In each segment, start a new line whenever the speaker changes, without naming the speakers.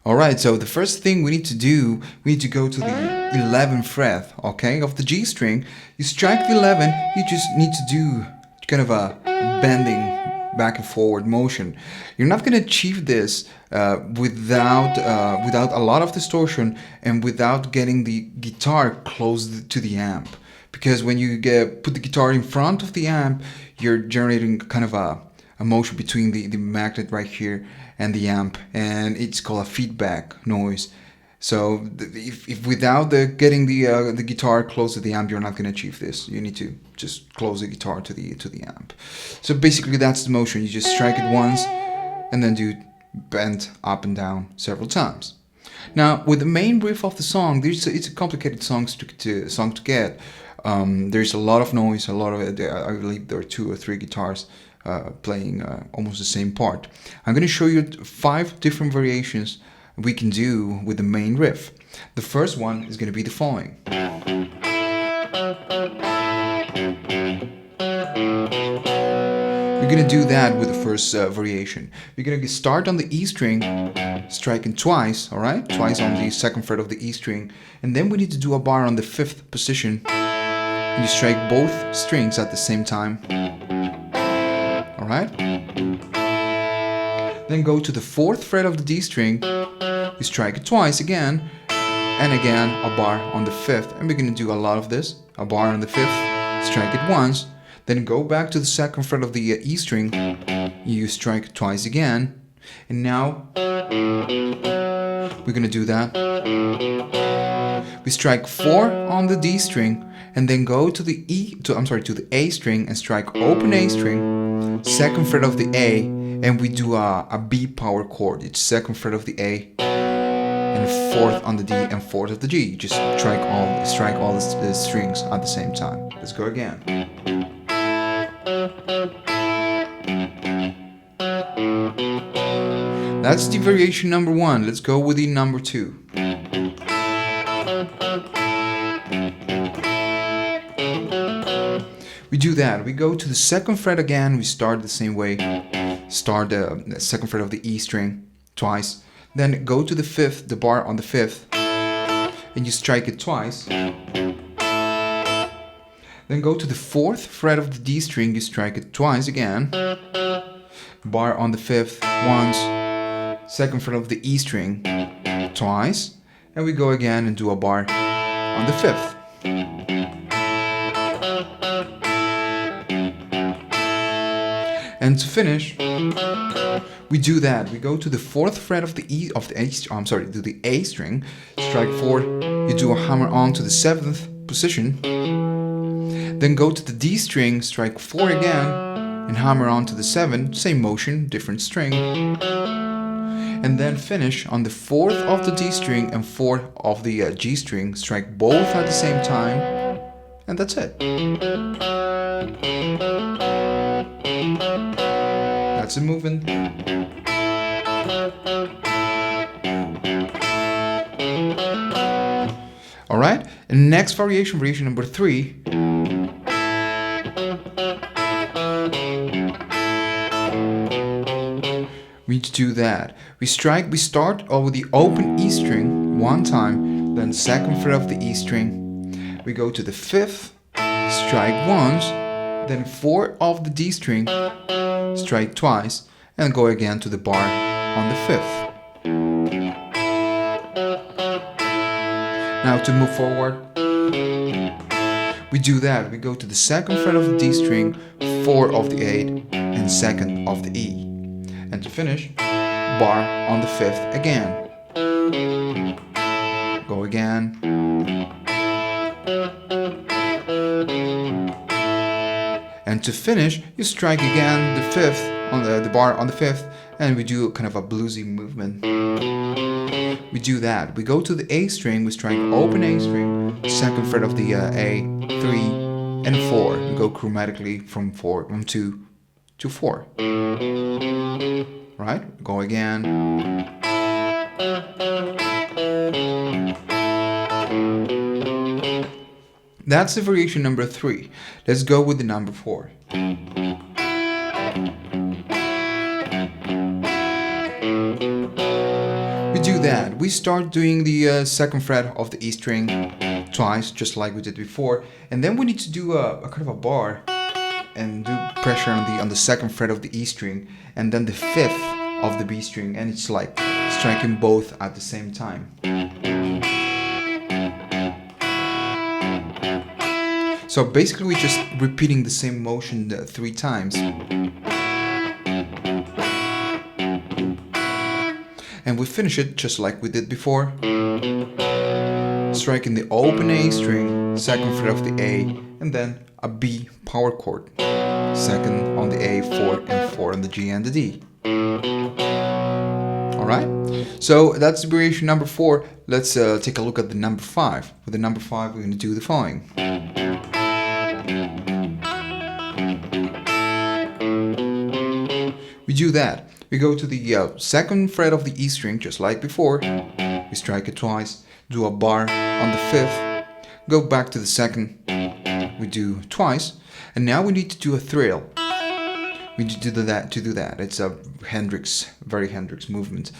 Alright, so the first thing we need to do, we need to go to the 11th fret, okay, of the G string. You strike the 11, you just need to do kind of a bending back and forward motion. You're not going to achieve this without a lot of distortion and without getting the guitar close to the amp. Because when you put the guitar in front of the amp, you're generating kind of a motion between the magnet right here and the amp, and it's called a feedback noise. So if without getting the guitar close to the amp, you're not going to achieve this. You need to just close the guitar to the amp. So basically that's the motion. You just strike it once and then do bend up and down several times. Now with the main riff of the song, it's a complicated song to get. There's a lot of noise, a lot of it. I believe there are 2 or 3 guitars playing almost the same part. I'm going to show you 5 different variations we can do with the main riff. The first one is going to be the following. We're going to do that with the first variation. We're going to start on the E string, striking twice, alright? Twice on the 2nd fret of the E string, and then we need to do a bar on the 5th position. You strike both strings at the same time. Alright? Then go to the 4th fret of the D string, you strike it twice again, and again a bar on the 5th, and we're going to do a lot of this. A bar on the 5th, strike it once, then go back to the 2nd fret of the E string, you strike twice again, and now we're going to do that. We strike 4 on the D string, and then go to the to the A string and strike open A string, 2nd fret of the A, and we do a B power chord. It's 2nd fret of the A and 4th on the D and 4th of the G. You just strike all the strings at the same time. Let's go again. That's the variation number 1. Let's go with the number 2. We do that. We go to the 2nd fret again. We start the same way. Start the 2nd fret of the E string twice. Then go to the 5th, the bar on the 5th, and you strike it twice. Then go to the 4th fret of the D string. You strike it twice again. Bar on the 5th once. 2nd fret of the E string twice. And we go again and do a bar on the 5th. And to finish, we do that. We go to the 4th fret of the A string, strike 4, you do a hammer on to the 7th position, then go to the D string, strike 4 again, and hammer on to the 7, same motion, different string, and then finish on the 4th of the D string and 4th of the G string, strike both at the same time, and that's it. That's a movement. Alright, and next variation number 3. We need to do that. We start with the open E string 1 time, then 2nd fret of the E string. We go to the 5th, strike once, then 4 of the D string, strike twice, and go again to the bar on the 5th. Now to move forward, we do that. We go to the 2nd fret of the D string, 4 of the 8, and 2nd of the E. And to finish, bar on the 5th again. Go again. And to finish, you strike again the 5th on the bar on the 5th, and we do kind of a bluesy movement. We do that. We go to the A string, we strike open A string, 2nd fret of the A, 3 and 4. We go chromatically from 2 to 4. Right? Go again. That's the variation number 3. Let's go with the number 4. We do that. that, we start doing the second fret of the E string twice, just like we did before, and then we need to do a kind of a bar and do pressure on the second fret of the E string, and then the fifth of the B string, and it's like striking both at the same time. So basically we're just repeating the same motion 3 times. And we finish it just like we did before, striking the open A string, second fret of the A, and then a B power chord, second on the A, 4 and 4 on the G and the D. Alright, so that's variation number 4. Let's take a look at the number 5. With the number 5 we're going to do the following. We do that. We go to the second fret of the E string, just like before. We strike it twice, do a bar on the fifth, go back to the second, we do twice, and now we need to do a thrill. We need to do that. It's a HENDRIX, very HENDRIX movement.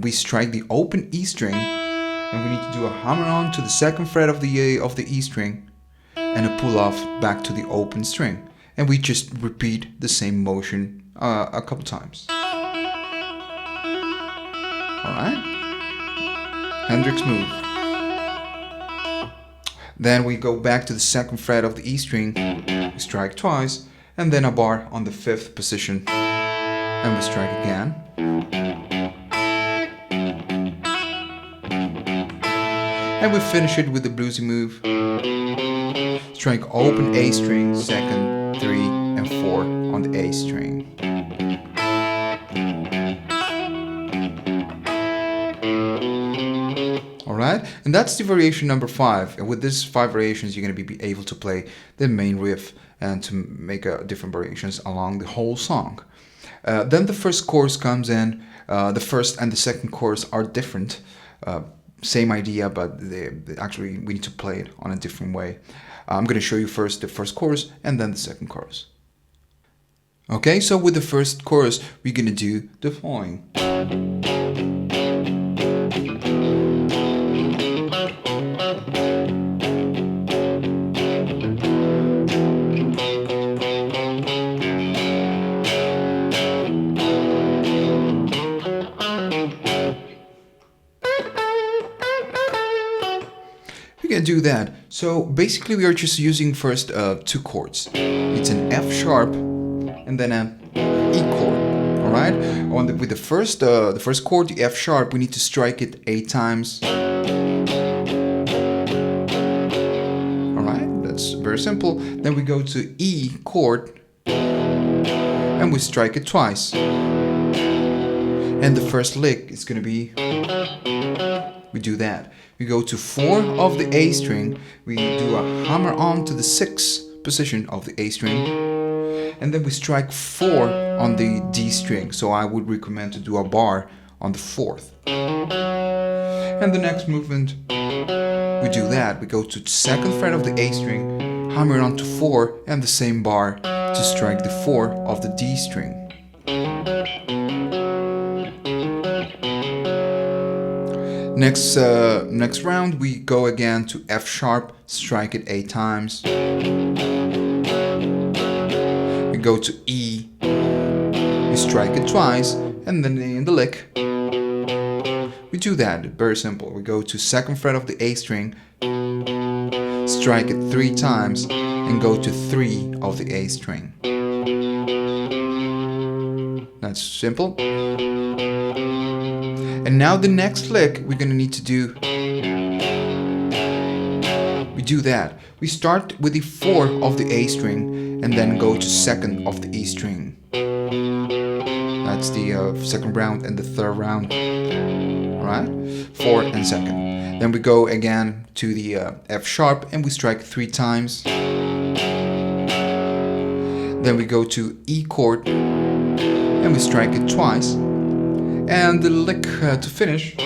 We strike the open E string, and we need to do a hammer on to the second fret of the E string, and a pull off back to the open string, and we just repeat the same motion a couple times. Alright? HENDRIX move. Then we go back to the second fret of the E string, we strike twice, and then a bar on the fifth position, and we strike again. And we finish it with the bluesy move. Strike open A string, second, 3 and 4 on the A string. Alright, and that's the variation number 5. And with these 5 variations, you're going to be able to play the main riff and to make different variations along the whole song. Then the first chorus comes in. The first and the second chorus are different. Same idea, but actually we need to play it on a different way. I'm going to show you first the first chorus and then the second chorus. Okay, so with the first chorus, we're going to do the following. We're going to do that. So basically we are just using first 2 chords. It's an F sharp and then an E chord. Alright? With the first chord, the F sharp, we need to strike it 8 times. Alright? That's very simple. Then we go to E chord and we strike it twice. And the first lick is going to be, we do that. We go to 4 of the A string, we do a hammer on to the 6th position of the A string, and then we strike 4 on the D string, so I would recommend to do a bar on the 4th. And the next movement, we do that. We go to the 2nd fret of the A string, hammer on to 4, and the same bar to strike the 4 of the D string. Next round we go again to F sharp, strike it 8 times. We go to E, we strike it twice, and then in the lick we do that. Very simple. We go to 2nd fret of the A string, strike it 3 times, and go to 3 of the A string. That's simple. And now the next lick we're going to need to do, we do that. We start with the 4 of the A string and then go to 2nd of the E string. That's the 2nd round and the 3rd round. Alright? 4 and 2nd. Then we go again to the F sharp and we strike 3 times. Then we go to E chord and we strike it twice. And the lick to finish,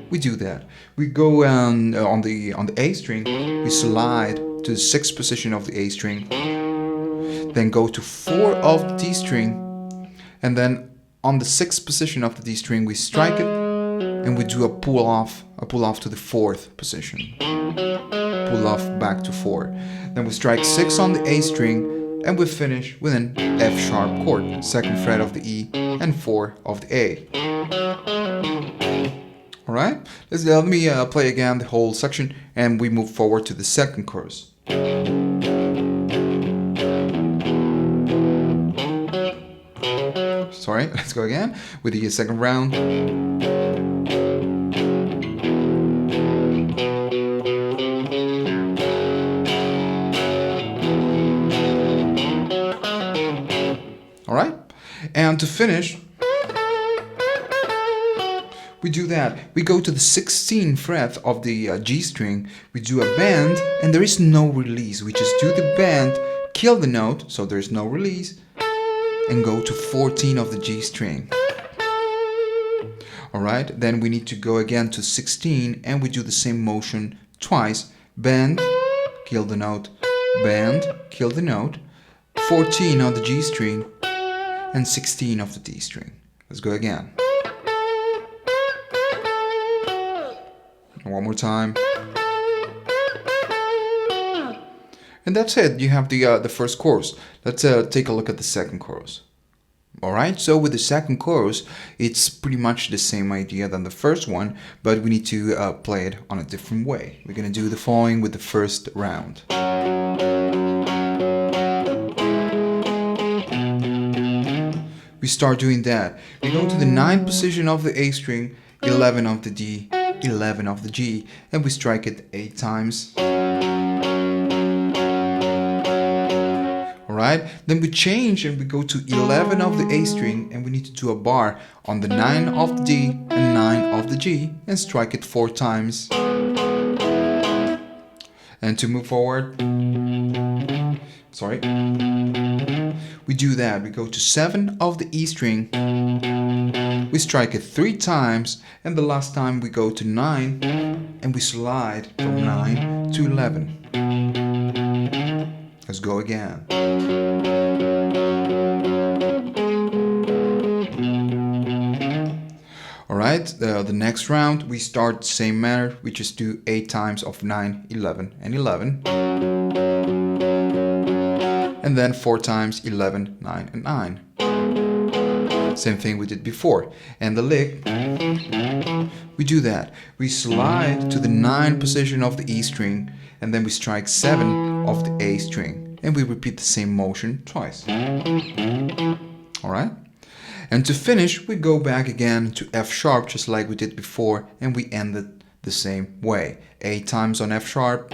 we do that. We go on the A string, we slide to the 6th position of the A string, then go to 4 of the D string, and then on the 6th position of the D string, we strike it and we do a pull off to the 4th position. Pull off back to 4. Then we strike 6 on the A string and we finish with an F sharp chord, 2nd fret of the E and 4 of the A. Alright, let me play again the whole section and we move forward to the 2nd chorus. Sorry, let's go again with the 2nd round. Alright, and to finish, we do that. We go to the 16th fret of the G string, we do a bend, and there is no release. We just do the bend, kill the note, so there's no release, and go to 14 of the G string. Alright, then we need to go again to 16 and we do the same motion twice. Bend, kill the note, bend, kill the note, 14 on the G string, and 16 of the D string. Let's go again. One more time. And that's it. You have the first chorus. Let's take a look at the 2nd chorus. Alright, so with the 2nd chorus, it's pretty much the same idea than the first one, but we need to play it on a different way. We're going to do the following with the first round. We start doing that. We go to the 9th position of the A string, 11 of the D, 11 of the G, and we strike it 8 times. Alright, then we change and we go to 11 of the A string and we need to do a bar on the 9 of the D and 9 of the G and strike it 4 times. And to move forward, we do that. We go to 7 of the E string, we strike it 3 times, and the last time we go to 9 and we slide from 9 to 11. Let's go again. Alright, the next round we start the same manner. We just do 8 times of 9, 11 and 11. And then 4 times 11, 9 and 9. Same thing we did before. And the lick, we do that. We slide to the 9th position of the E string and then we strike 7 of the A string. And we repeat the same motion twice. Alright? And to finish, we go back again to F sharp just like we did before and we end it the same way. 8 times on F sharp,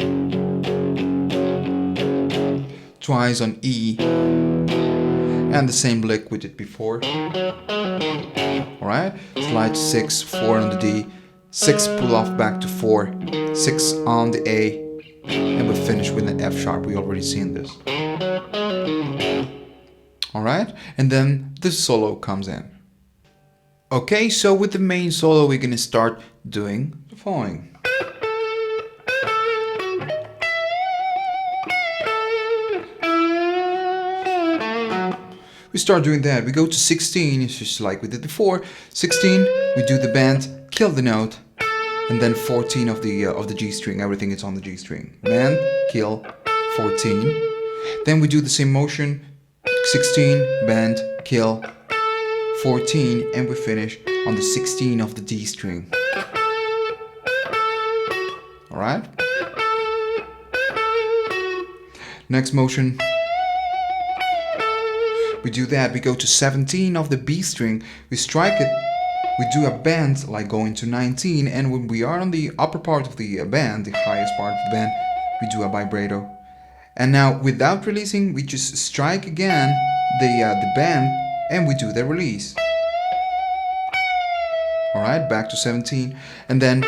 twice on E, and the same lick we did before. Alright, slide 6, 4 on the D, 6 pull off back to 4, 6 on the A, and we finish with an F sharp. We already seen this. Alright, and then the solo comes in. Okay, so with the main solo we're gonna start doing the following. We start doing that. We go to 16, it's just like we did before. 16, we do the bend, kill the note, and then 14 of the G string. Everything is on the G string. Bend, kill, 14. Then we do the same motion. 16, bend, kill, 14, and we finish on the 16 of the D string. Alright? Next motion. We do that. We go to 17 of the B string, we strike it, we do a bend like going to 19, and when we are on the upper part of the band, the highest part of the band, we do a vibrato. And now without releasing, we just strike again the bend and we do the release. Alright, back to 17 and then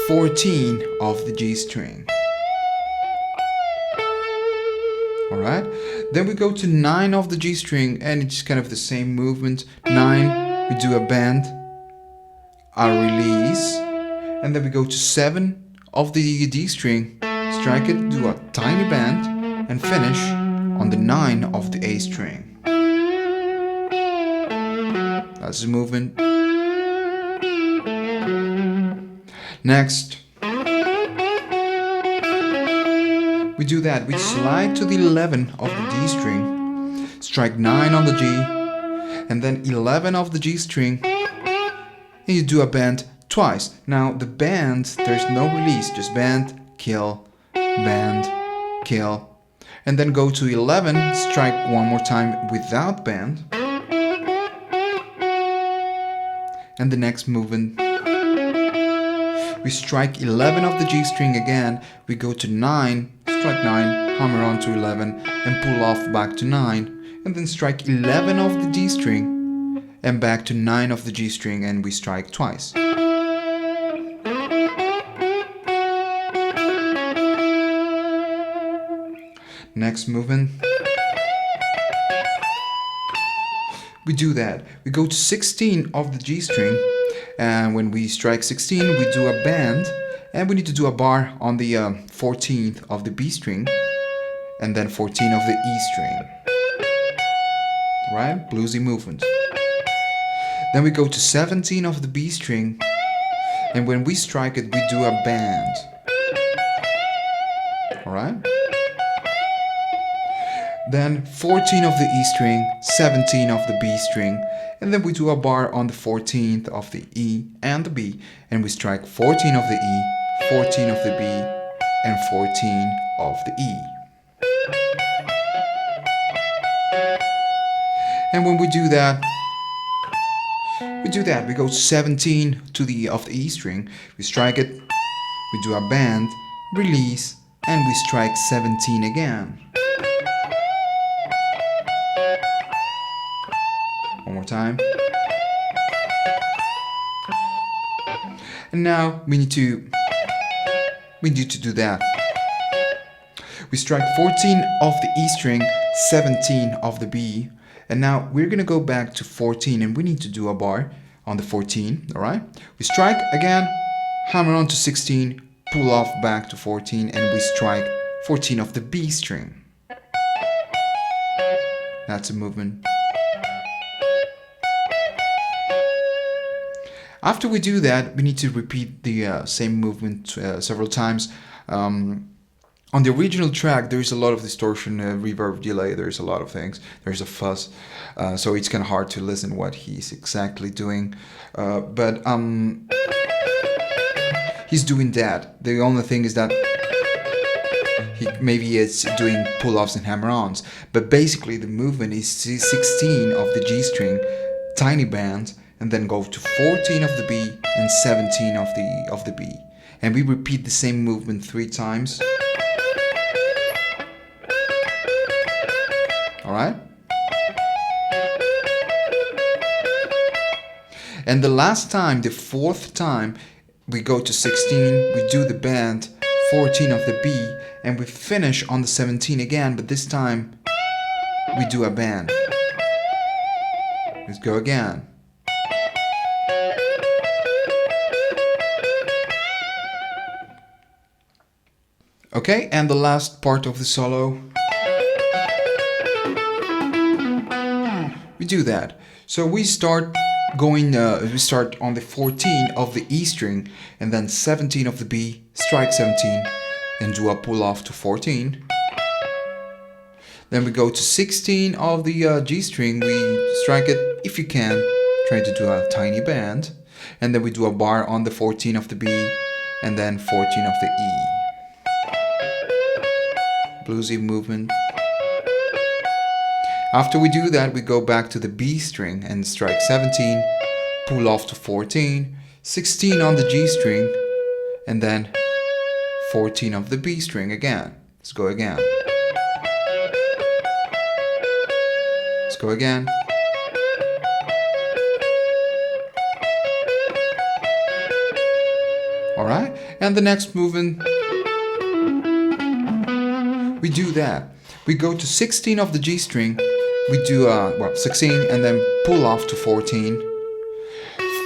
14 of the G string. Alright, then we go to 9 of the G string and it's kind of the same movement. 9, we do a bend, a release, and then we go to 7 of the D string, strike it, do a tiny bend, and finish on the 9 of the A string. That's the movement. Next, we do that. We slide to the 11 of the D string, strike 9 on the G, and then 11 of the G string, and you do a bend twice. Now the bend, there's no release, just bend, kill, bend, kill, and then go to 11, strike one more time without bend, and the next movement, we strike 11 of the G string again, we go to 9, strike 9, hammer on to 11, and pull off back to 9, and then strike 11 of the D string, and back to 9 of the G string, and we strike twice. Next movement, we do that. We go to 16 of the G string, and when we strike 16, we do a bend, and we need to do a bar on the 14th of the B string, and then 14 of the E string. Right? Bluesy movement. Then we go to 17 of the B string, and when we strike it, we do a bend. Alright? Then 14 of the E string, 17 of the B string, and then we do a bar on the 14th of the E and the B, and we strike 14 of the E, 14 of the B, and 14 of the E. And when we do that, we go 17 to the of the E string, we strike it, we do a bend, release, and we strike 17 again. One more time. And now we need to do that. We strike 14 of the E string, 17 of the B, and now we're gonna go back to 14, and we need to do a bar on the 14. All right. We strike again, hammer on to 16, pull off back to 14, and we strike 14 of the B string. That's a movement. After we do that, we need to repeat the same movement several times. On the original track, there's a lot of distortion, reverb, delay, there's a lot of things. There's a fuzz, so it's kind of hard to listen what he's exactly doing. But he's doing that. The only thing is that maybe it's doing pull-offs and hammer-ons. But basically the movement is 16 of the G string, tiny bend, and then go to 14 of the B and 17 of the B. And we repeat the same movement 3 times. Alright? And the last time, the 4th time, we go to 16, we do the bend, 14 of the B, and we finish on the 17 again, but this time we do a bend. Let's go again. Okay, and the last part of the solo. We do that. So we start going, we start on the 14 of the E string, and then 17 of the B, strike 17, and do a pull off to 14. Then we go to 16 of the G string, we strike it if you can, try to do a tiny bend, and then we do a bar on the 14 of the B, and then 14 of the E. Bluesy movement. After we do that, we go back to the B string and strike 17, pull off to 14, 16 on the G string, and then 14 of the B string again. Let's go again. Let's go again. Alright, and the next movement, we do that. We go to 16 of the G string, we do 16 and then pull off to 14,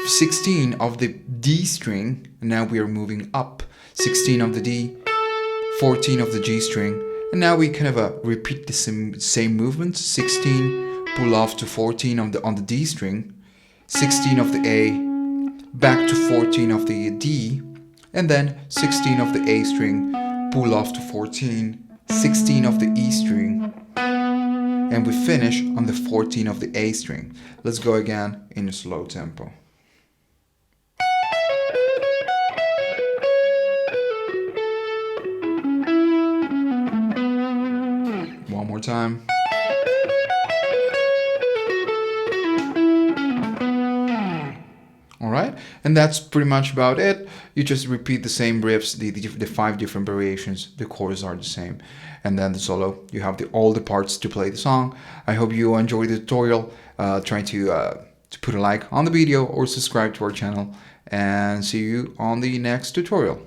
16 of the D string, and now we are moving up, 16 of the D, 14 of the G string, and now we kind of repeat the same movement, 16, pull off to 14 on the D string, 16 of the A, back to 14 of the D, and then 16 of the A string, pull off to 14, 16 of the E string, and we finish on the 14 of the A string. Let's go again in a slow tempo. One more time. Alright, and that's pretty much about it. You just repeat the same riffs, the 5 different variations, the chords are the same. And then the solo, you have all the parts to play the song. I hope you enjoyed the tutorial. Try to put a like on the video or subscribe to our channel. And see you on the next tutorial.